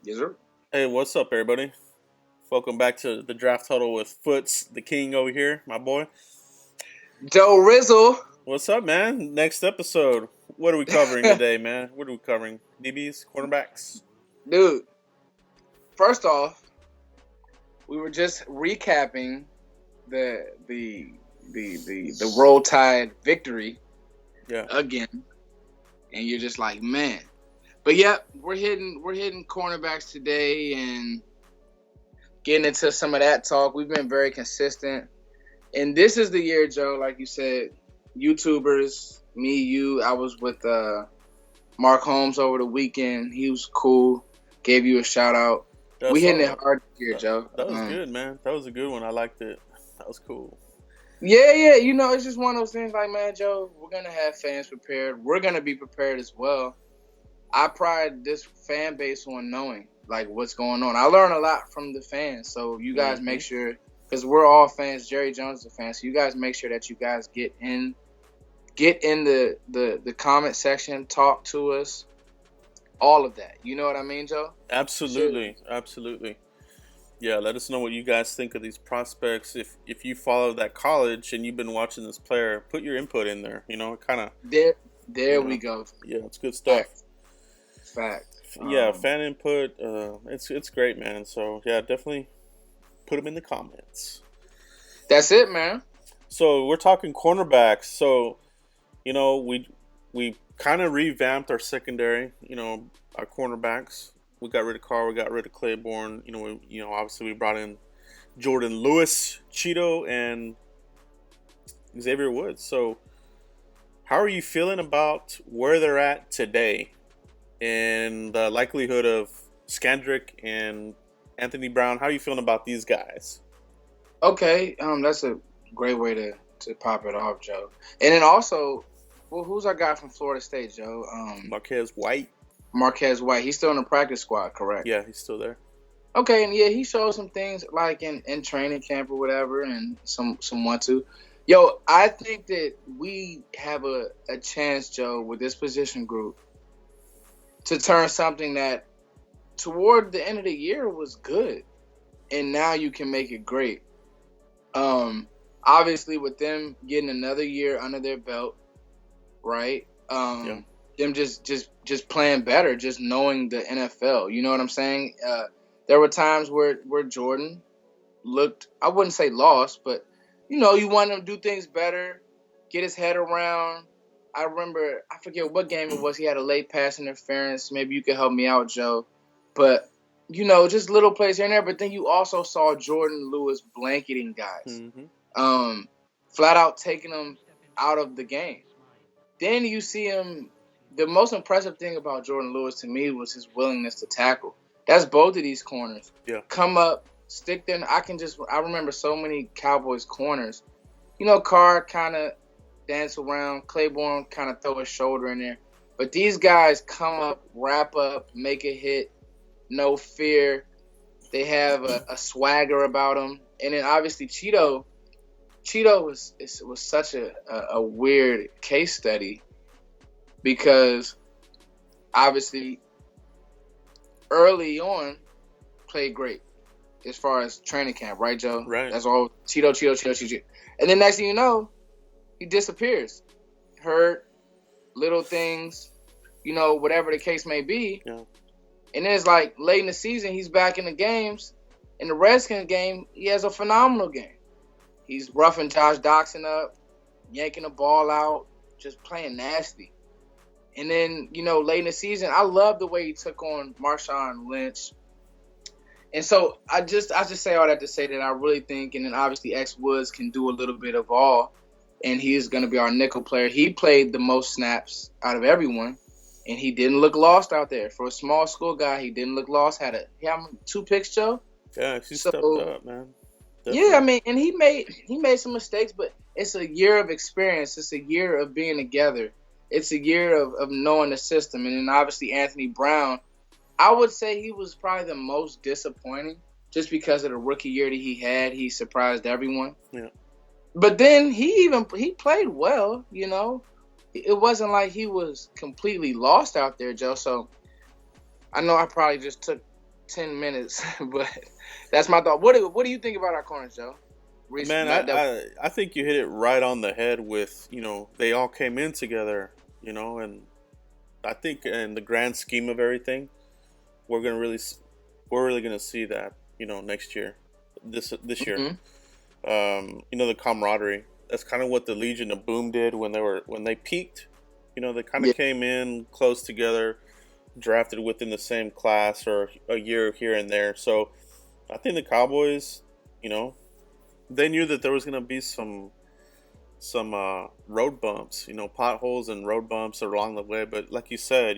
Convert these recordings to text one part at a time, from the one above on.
Yes, sir. Hey, what's up, everybody? Welcome back to the Draft Huddle with Foots, the king over here, my boy. Joe Rizzle. What's up, man? Next episode. What are we covering today, man? What are we covering? DBs, cornerbacks? Dude, first off, we were just recapping the Roll Tide victory again. And you're just like, man. But yep, we're hitting cornerbacks today and getting into some of that talk. We've been very consistent. And this is the year, Joe, like you said, YouTubers, me, you. I was with Mark Holmes over the weekend. He was cool. Gave you a shout out. We hitting it hard here, Joe. That was good, man. That was a good one. I liked it. That was cool. Yeah. You know, it's just one of those things like, man, Joe, we're going to have fans prepared. We're going to be prepared as well. I pride this fan base on knowing, like, what's going on. I learn a lot from the fans. So you guys make sure, because we're all fans. Jerry Jones is a fan. So you guys make sure that you guys get in the comment section, talk to us, all of that. You know what I mean, Joe? Absolutely. Yeah, let us know what you guys think of these prospects. If you follow that college and you've been watching this player, put your input in there. You know, kind of. There we go. Yeah, it's good stuff. Fact. Yeah, fan input. It's great, man. So yeah, definitely put them in the comments. That's it, man. So we're talking cornerbacks. So, you know, we kind of revamped our secondary. You know, our cornerbacks. We got rid of Carr. We got rid of Claiborne. Obviously we brought in Jordan Lewis, Cheeto, and Xavier Woods. So, how are you feeling about where they're at today, and the likelihood of Scandrick and Anthony Brown? How are you feeling about these guys? Okay, that's a great way to pop it off, Joe. And then also, well, who's our guy from Florida State, Joe? Marquez White. He's still in the practice squad, correct? Yeah, he's still there. Okay, and yeah, he showed some things like in training camp or whatever, and some want to. Yo, I think that we have a chance, Joe, with this position group to turn something that toward the end of the year was good, and now you can make it great. Obviously, with them getting another year under their belt, right? Them just playing better, just knowing the NFL. You know what I'm saying? There were times where Jordan looked, I wouldn't say lost, but, you know, you want him to do things better, get his head around. I remember, I forget what game it was. He had a late pass interference. Maybe you could help me out, Joe. But, you know, just little plays here and there. But then you also saw Jordan Lewis blanketing guys. Flat out taking them out of the game. Then you see him. The most impressive thing about Jordan Lewis to me was his willingness to tackle. That's both of these corners. Yeah. Come up, stick them. I remember so many Cowboys corners. You know, Carr kind of dance around. Claiborne kind of throw his shoulder in there. But these guys come up, wrap up, make a hit, no fear. They have a swagger about them. And then obviously Cheeto was such a weird case study because obviously early on played great as far as training camp, right, Joe? Right. That's all. Cheeto. And then next thing you know, he disappears. Hurt, little things, you know, whatever the case may be. Yeah. And then it's like late in the season, he's back in the games. In the Redskins game, he has a phenomenal game. He's roughing Josh Doxson up, yanking the ball out, just playing nasty. And then, you know, late in the season, I love the way he took on Marshawn Lynch. And so I just say all that to say that I really think, and then obviously X Woods can do a little bit of all, and he's going to be our nickel player. He played the most snaps out of everyone, and he didn't look lost out there. For a small school guy, he didn't look lost. Had 2 picks, Joe? Yeah, he stepped up, man. Definitely. Yeah, I mean, and he made some mistakes, but it's a year of experience. It's a year of being together. It's a year of knowing the system. And then obviously Anthony Brown, I would say he was probably the most disappointing just because of the rookie year that he had. He surprised everyone. Yeah. But then he played well, you know. It wasn't like he was completely lost out there, Joe. So I know I probably just took 10 minutes, but that's my thought. What do you think about our corners, Joe? Man, I think you hit it right on the head with, they all came in together, and I think in the grand scheme of everything, we're really gonna see that, next year, this year. Mm-hmm. The camaraderie. That's kind of what the Legion of Boom did when they peaked. They kind of came in close together, drafted within the same class or a year here and there. So I think the Cowboys, they knew that there was going to be some road bumps, potholes and road bumps along the way. But like you said,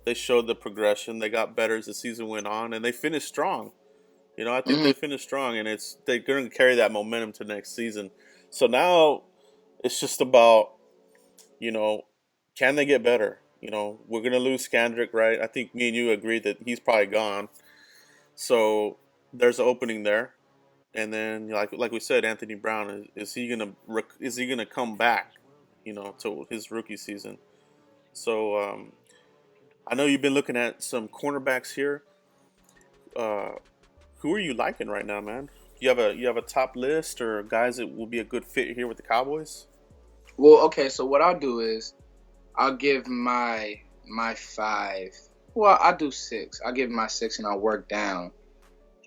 they showed the progression. They got better as the season went on, and they finished strong. I think they finished strong, and they're going to carry that momentum to next season. So now it's just about, can they get better? We're going to lose Scandrick, right? I think me and you agree that he's probably gone. So there's an opening there. And then, like we said, Anthony Brown, is he gonna come back, to his rookie season? So I know you've been looking at some cornerbacks here. Who are you liking right now, man? You have a top list or guys that will be a good fit here with the Cowboys? Well, okay. So what I'll do is I'll give my 5. Well, I'll do 6. I'll give my 6 and I'll work down,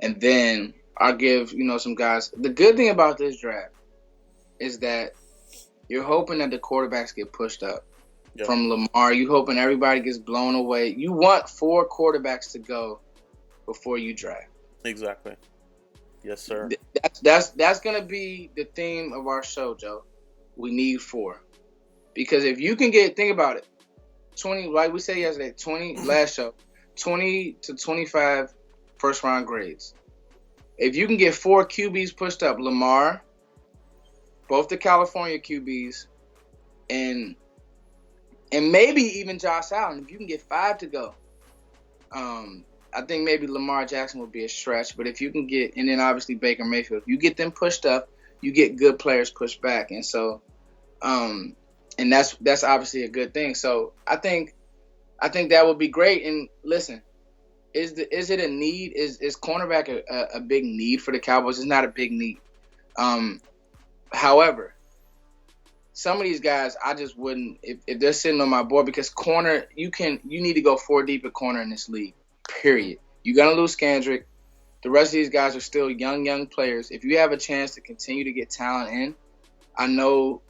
and then I'll give, some guys. The good thing about this draft is that you're hoping that the quarterbacks get pushed up. Yep. From Lamar, you're hoping everybody gets blown away. You want 4 quarterbacks to go before you draft. Exactly. Yes, sir. That's going to be the theme of our show, Joe. We need 4. Because if you can think about it, 20, like we said yesterday, 20, last show, 20 to 25 first-round grades. If you can get 4 QBs pushed up, Lamar, both the California QBs, and maybe even Josh Allen, if you can get 5 to go, I think maybe Lamar Jackson would be a stretch. But if you can get, and then obviously Baker Mayfield, if you get them pushed up, you get good players pushed back, and so, and that's obviously a good thing. So I think that would be great. And listen. Is it a need? Is cornerback a big need for the Cowboys? It's not a big need. However, some of these guys I just wouldn't if they're sitting on my board, because corner you need to go 4 deep at corner in this league. Period. You're gonna lose Scandrick. The rest of these guys are still young players. If you have a chance to continue to get talent in, I know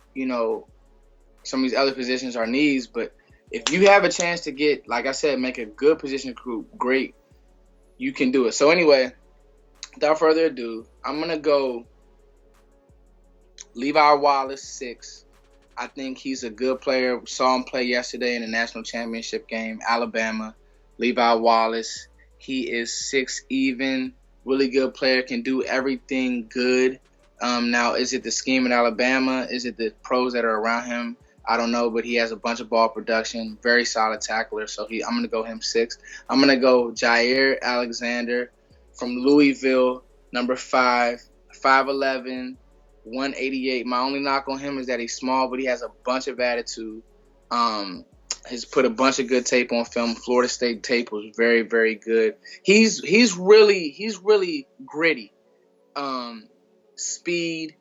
some of these other positions are needs, but if you have a chance to get, like I said, make a good position group, great, you can do it. So anyway, without further ado, I'm going to go Levi Wallace, 6. I think he's a good player. Saw him play yesterday in the national championship game, Alabama. Levi Wallace, he is 6 even, really good player, can do everything good. Now, is it the scheme in Alabama? Is it the pros that are around him? I don't know, but he has a bunch of ball production, very solid tackler. So I'm going to go him 6. I'm going to go Jair Alexander from Louisville, number 5, 5'11", 188. My only knock on him is that he's small, but he has a bunch of attitude. He's put a bunch of good tape on film. Florida State tape was very, very good. He's really gritty. Speed,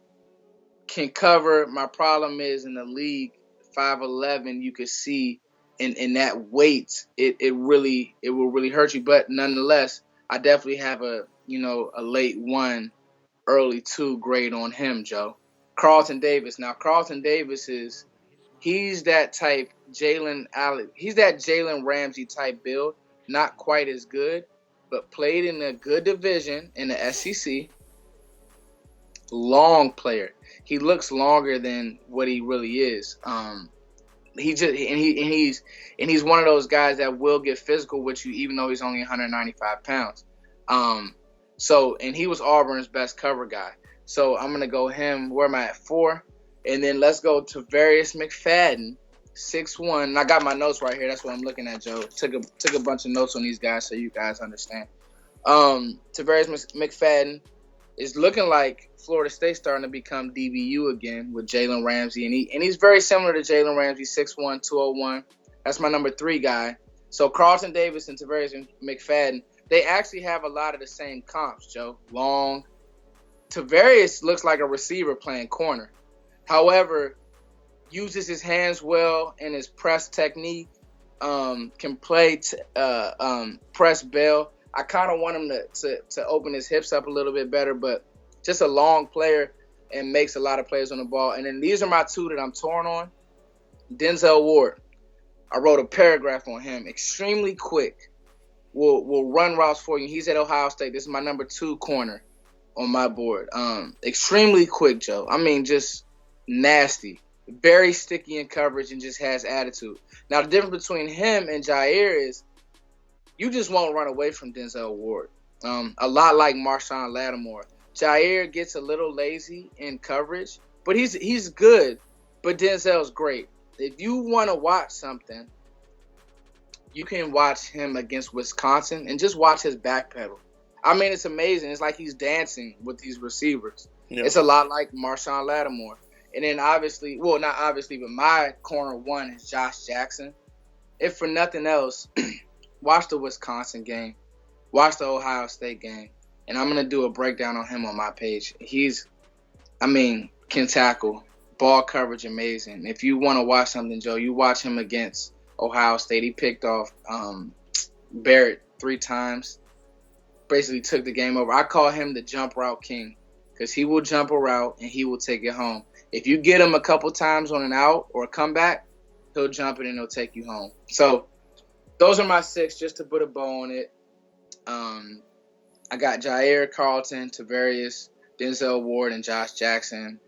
can cover. My problem is in the league, 5'11", you could see in that weight, it will really hurt you. But nonetheless, I definitely have a late 1, early 2 grade on him, Joe. Carlton Davis. Now Carlton Davis he's that type he's that Jalen Ramsey type build. Not quite as good, but played in a good division in the SEC. Long player. He looks longer than what he really is. He's one of those guys that will get physical with you, even though he's only 195 pounds. And he was Auburn's best cover guy. So I'm gonna go him. Where am I at? 4, and then let's go to Tavarius McFadden, 6'1". And I got my notes right here. That's what I'm looking at, Joe. Took a bunch of notes on these guys so you guys understand. Tavarius McFadden is looking like Florida State starting to become DBU again with Jalen Ramsey. And he's very similar to Jalen Ramsey, 6'1", 201. That's my number 3 guy. So Carlton Davis and Tavarius McFadden. they actually have a lot of the same comps, Joe. Long. Tavarius looks like a receiver playing corner. However, uses his hands well and his press technique. Can play press bail. I kind of want him to open his hips up a little bit better, but just a long player and makes a lot of plays on the ball. And then these are my two that I'm torn on. Denzel Ward. I wrote a paragraph on him. Extremely quick. Will run routes for you. He's at Ohio State. This is my number 2 corner on my board. Extremely quick, Joe. I mean, just nasty. Very sticky in coverage and just has attitude. Now, the difference between him and Jair is you just won't run away from Denzel Ward. A lot like Marshawn Lattimore. Jair gets a little lazy in coverage, but he's good. But Denzel's great. If you want to watch something, you can watch him against Wisconsin and just watch his back pedal. I mean, it's amazing. It's like he's dancing with these receivers. Yeah. It's a lot like Marshawn Lattimore. And then obviously, well, not obviously, but my corner 1 is Josh Jackson. If for nothing else, watch the Wisconsin game. Watch the Ohio State game. And I'm going to do a breakdown on him on my page. Can tackle. Ball coverage, amazing. If you want to watch something, Joe, you watch him against Ohio State. He picked off Barrett 3 times. Basically took the game over. I call him the jump route king because he will jump a route and he will take it home. If you get him a couple times on an out or a comeback, he'll jump it and he'll take you home. So those are my 6 just to put a bow on it. I got Jair, Carlton, Tavarius, Denzel Ward, and Josh Jackson.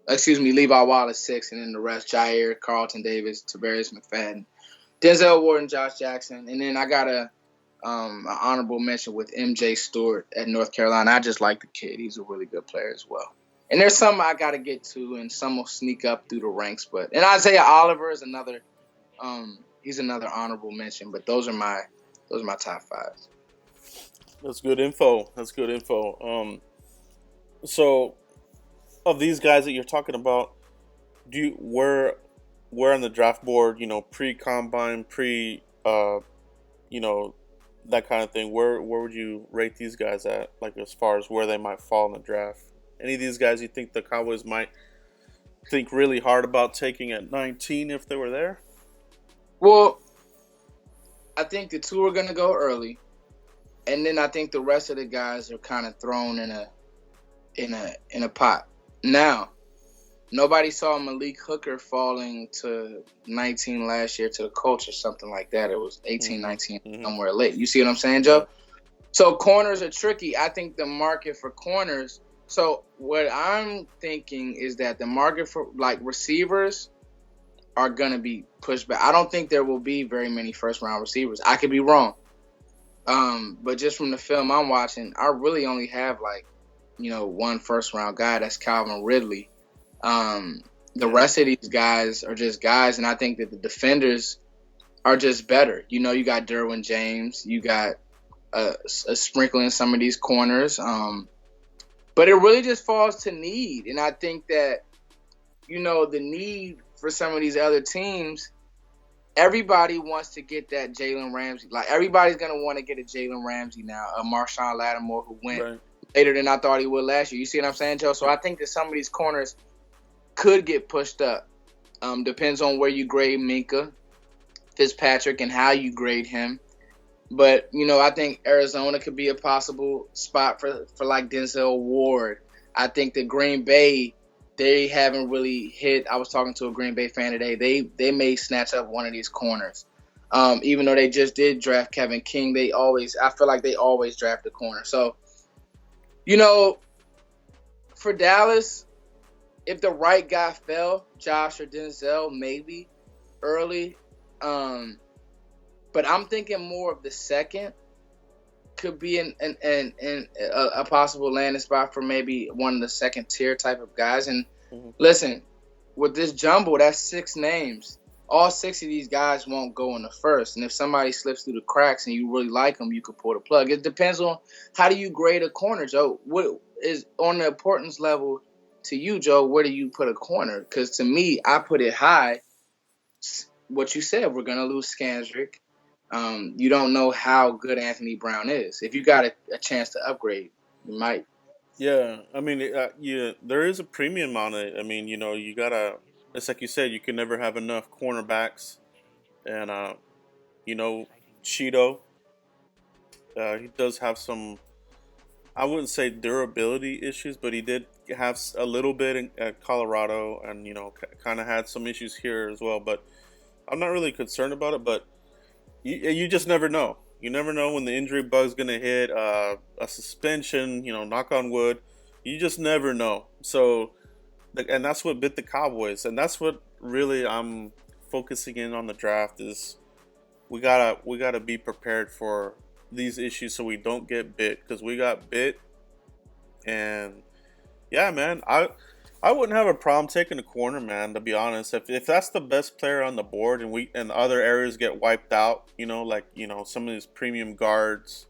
Levi Wallace 6, and then the rest, Jair, Carlton Davis, Tavarius McFadden, Denzel Ward, and Josh Jackson. And then I got an honorable mention with MJ Stewart at North Carolina. I just like the kid. He's a really good player as well. And there's some I got to get to, and some will sneak up through the ranks. And Isaiah Oliver is another he's another honorable mention. But those are my top 5. That's good info. So, of these guys that you're talking about, where on the draft board, pre-combine, that kind of thing, where would you rate these guys at, like as far as where they might fall in the draft? Any of these guys you think the Cowboys might think really hard about taking at 19 if they were there? Well, I think the 2 are going to go early, and then I think the rest of the guys are kind of thrown in a pot. Now, nobody saw Malik Hooker falling to 19 last year to the Colts or something like that. It was 18, 19, somewhere late. You see what I'm saying, Joe? So corners are tricky. I think the market for corners. So what I'm thinking is that the market for receivers are going to be pushed back. I don't think there will be very many first-round receivers. I could be wrong. But just from the film I'm watching, I really only have one first-round guy. That's Calvin Ridley. The rest of these guys are just guys, and I think that the defenders are just better. You got Derwin James. You got a sprinkle in some of these corners. But it really just falls to need. And I think that, the need for some of these other teams, everybody wants to get that Jalen Ramsey. Everybody's going to want to get a Jalen Ramsey now, a Marshawn Lattimore who went later than I thought he would last year. You see what I'm saying, Joe? So I think that some of these corners could get pushed up. Depends on where you grade Minkah Fitzpatrick and how you grade him. But, I think Arizona could be a possible spot for Denzel Ward. I think that Green Bay, they haven't really hit. I was talking to a Green Bay fan today. They may snatch up one of these corners. Even though they just did draft Kevin King, I feel like they always draft a corner. So, for Dallas, if the right guy fell, Josh or Denzel, maybe early. But I'm thinking more of the second could be a possible landing spot for maybe one of the second tier type of guys. And listen, with this jumble, that's 6 names. All 6 of these guys won't go in the first. And if somebody slips through the cracks and you really like them, you could pull the plug. It depends on how do you grade a corner, Joe. What is on the importance level to you, Joe? Where do you put a corner? Because to me, I put it high. What you said, we're going to lose Scandrick. You don't know how good Anthony Brown is. If you got a chance to upgrade, you might. Yeah, I mean, there is a premium on it. I mean, you gotta. It's like you said, you can never have enough cornerbacks, and you know, Cheeto, he does have some. I wouldn't say durability issues, but he did have a little bit at Colorado, and kind of had some issues here as well. But I'm not really concerned about it. But you just never know. You never know when the injury bug's gonna hit. A suspension, knock on wood. You just never know. So, and that's what bit the Cowboys, and that's what really I'm focusing in on the draft is we gotta be prepared for these issues so we don't get bit, because we got bit. And yeah, man, I wouldn't have a problem taking a corner, man, to be honest. If that's the best player on the board and other areas get wiped out, like some of these premium guards,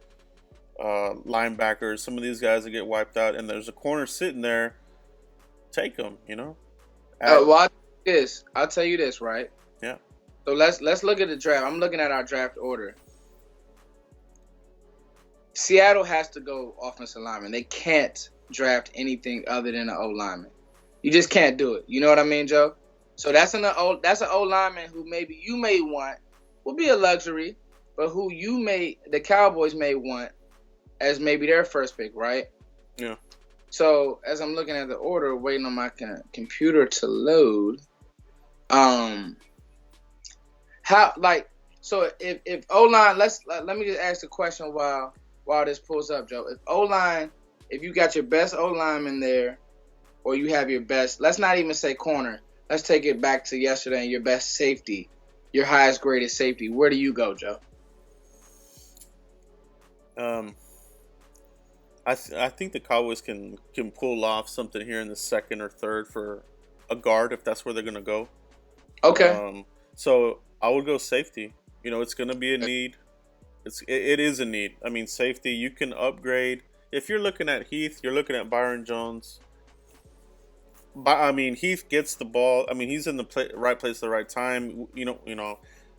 linebackers, some of these guys that get wiped out, and there's a corner sitting there, take them. Well, I'll tell you this, right? Yeah. So let's look at the draft. I'm looking at our draft order. Seattle has to go offensive lineman. They can't draft anything other than an O lineman. You just can't do it. You know what I mean, Joe? So that's an O lineman who maybe you may want, will be a luxury, but who the Cowboys may want as maybe their first pick, right? Yeah. So as I'm looking at the order, waiting on my computer to load, if O-line, let me just ask the question while this pulls up, Joe. If O-line, if you got your best O-lineman there, or you have your best, let's not even say corner. Let's take it back to yesterday and your best safety, your highest graded safety. Where do you go, Joe? I think the Cowboys can pull off something here in the second or third for a guard if that's where they're gonna go. Okay. So I would go safety. It's gonna be a need. It is a need. I mean, safety, you can upgrade. If you're looking at Heath, you're looking at Byron Jones. But I mean, Heath gets the ball. I mean, he's in the right place at the right time.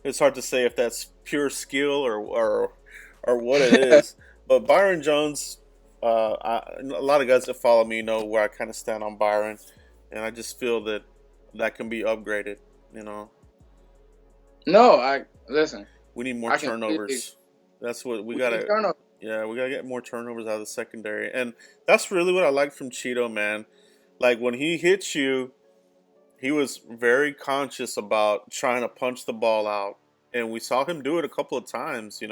It's hard to say if that's pure skill or what it is. But Byron Jones, a lot of guys that follow me know where I kind of stand on Byron, and I just feel that can be upgraded. No, listen. We need more turnovers. That's what we gotta. Yeah, we gotta get more turnovers out of the secondary, and that's really what I like from Cheeto, man. Like when he hits you, he was very conscious about trying to punch the ball out, and we saw him do it a couple of times.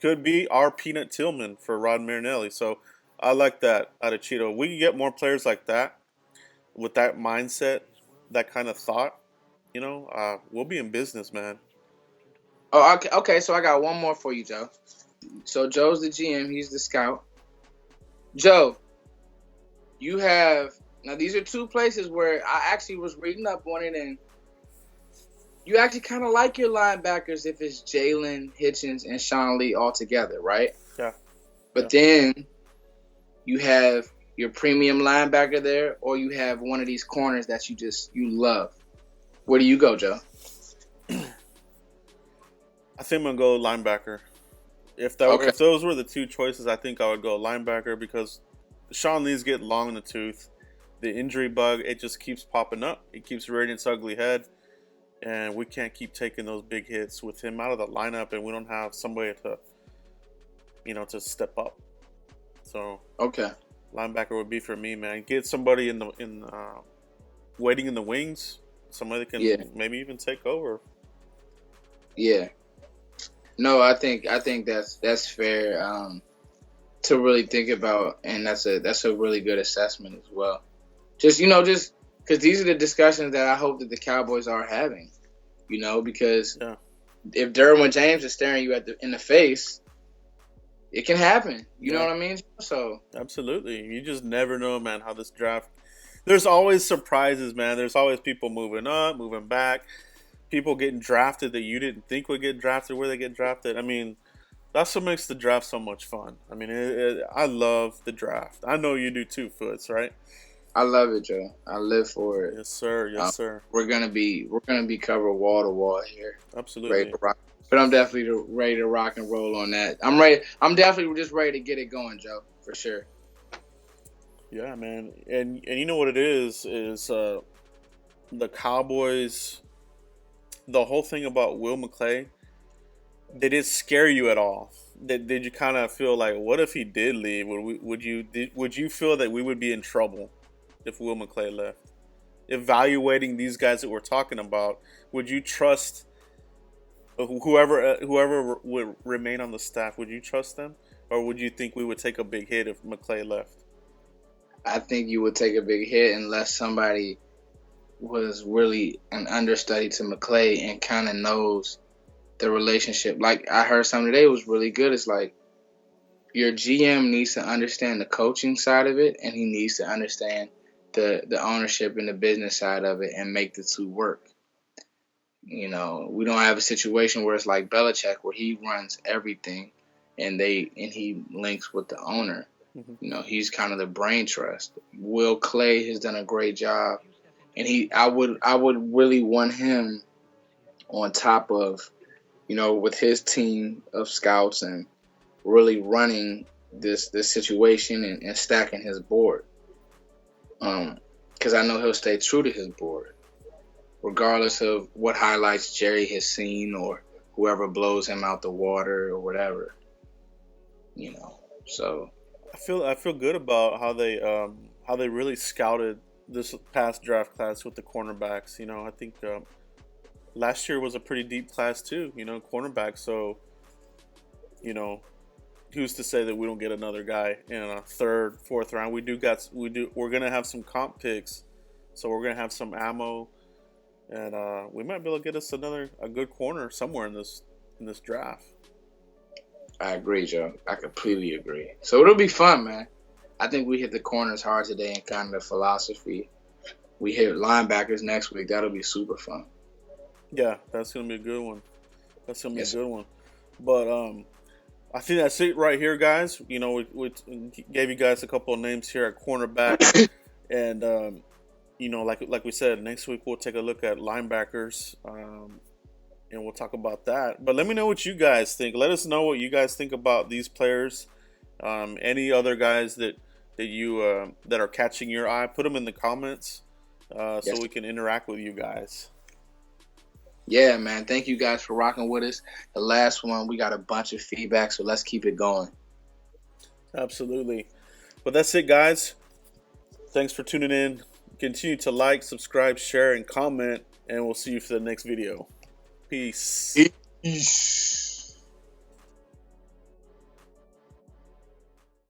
Could be our Peanut Tillman for Rod Marinelli. So I like that out of Cheeto. We can get more players like that with that mindset, that kind of thought. We'll be in business, man. Oh, okay. So I got one more for you, Joe. So Joe's the GM. He's the scout. Joe, you have now. These are two places where I actually was reading up on it, and you actually kind of like your linebackers if it's Jalen Hitchens and Sean Lee all together, right? Yeah. But then you have your premium linebacker there, or you have one of these corners that you love. Where do you go, Joe? I think I'm gonna go linebacker. If those were the two choices, I think I would go linebacker because Sean Lee's getting long in the tooth. The injury bug, it just keeps popping up. It keeps rearing its ugly head, and we can't keep taking those big hits with him out of the lineup, and we don't have somebody to step up. So linebacker would be for me, man. Get somebody waiting in the wings. Somebody that can maybe even take over. Yeah. No, I think that's fair to really think about, and that's a really good assessment as well. Just because these are the discussions that I hope that the Cowboys are having. Because if Derwin James is staring you in the face, it can happen. You know what I mean? So absolutely, you just never know, man. How this draft. There's always surprises, man. There's always people moving up, moving back. People getting drafted that you didn't think would get drafted, where they get drafted. I mean, that's what makes the draft so much fun. I mean, I love the draft. I know you do too, Foots, right? I love it, Joe. I live for it. Yes, sir. Yes, sir. We're gonna be covered wall to wall here. Absolutely. Ready to rock But I'm definitely ready to rock and roll on that. I'm ready. I'm definitely just ready to get it going, Joe, for sure. Yeah, man, and you know what it is the Cowboys. The whole thing about Will McClay, did it scare you at all? Did you kind of feel like, what if he did leave? Would you feel that we would be in trouble if Will McClay left? Evaluating these guys that we're talking about, would you trust whoever would remain on the staff? Would you trust them, or would you think we would take a big hit if McClay left? I think you would take a big hit unless somebody was really an understudy to McClay and kind of knows the relationship. Like I heard something today was really good. It's like your GM needs to understand the coaching side of it, and he needs to understand the ownership and the business side of it, and make the two work. You know, we don't have a situation where it's like Belichick, where he runs everything, and he links with the owner. Mm-hmm. You know, he's kind of the brain trust. Will Clay has done a great job, and I would really want him on top of, you know, with his team of scouts and really running this situation and stacking his board. Because I know he'll stay true to his board, regardless of what highlights Jerry has seen or whoever blows him out the water or whatever. You know, so I feel good about how they really scouted this past draft class with the cornerbacks. You know, I think last year was a pretty deep class too. You know, cornerbacks. So, you know, who's to say that we don't get another guy in a third, fourth round? We're gonna have some comp picks, so we're gonna have some ammo, and we might be able to get us a good corner somewhere in this draft. I agree, Joe. I completely agree. So it'll be fun, man. I think we hit the corners hard today and kind of the philosophy. We hit linebackers next week. That'll be super fun. Yeah, that's gonna be a good one. A good one. But I think that's it right here, guys. You know, we gave you guys a couple of names here at cornerback, and you know, like we said, next week we'll take a look at linebackers, and we'll talk about that. But let me know what you guys think. Let us know what you guys think about these players. Any other guys that you that are catching your eye, put them in the comments so we can interact with you guys. Yeah, man. Thank you guys for rocking with us. The last one, we got a bunch of feedback, so let's keep it going. Absolutely. But that's it, guys. Thanks for tuning in. Continue to like, subscribe, share, and comment, and we'll see you for the next video. Peace. Peace.